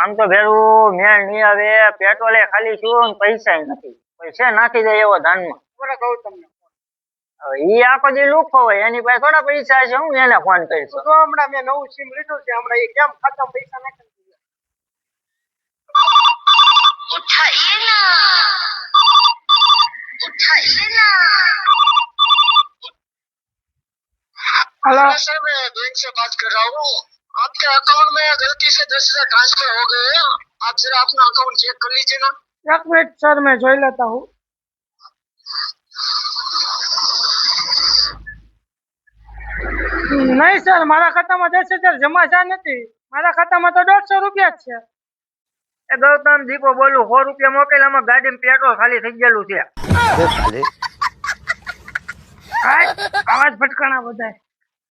આમ તો ભેરું મેળ નહીં આવે, પેટ્રોલે ખાલી શું ને પૈસા નથી. પૈસા નાખી દે એવો ધાનમાં. બરાબર કહું તમને. હવે ઈ આખો દી લુખો હોય, એની પાસે થોડા પૈસા છે, હું એને ફોન કરીશ. તો હમણાં મેં નવું સિમ લીધું છે, હમણાં એ કેમ ખાતામાં પૈસા નાખી દીધા. उठाइए ना, उठाइए ना। हेलो सर मैं बैंक से बात कर रहा हूँ। आपके अकाउंट में गलती से 10,000 ट्रांसफर हो गए हैं। आप जरा अपना अकाउंट चेक कर लीजिए ना। एक मिनट सर, मैं जोई लेता हूँ। नहीं सर, मारा खाता में 10,000 जमा થયા નથી। મારા ખાતામાં તો 150 રૂપિયા જ છે। એ ગૌતમ દીપો બોલું, 100 રૂપિયા મોકલામાં ગાડીમાં પેટ્રોલ ખાલી થઈ ગયેલું છે। અવાજ ફટકાણા બધાય।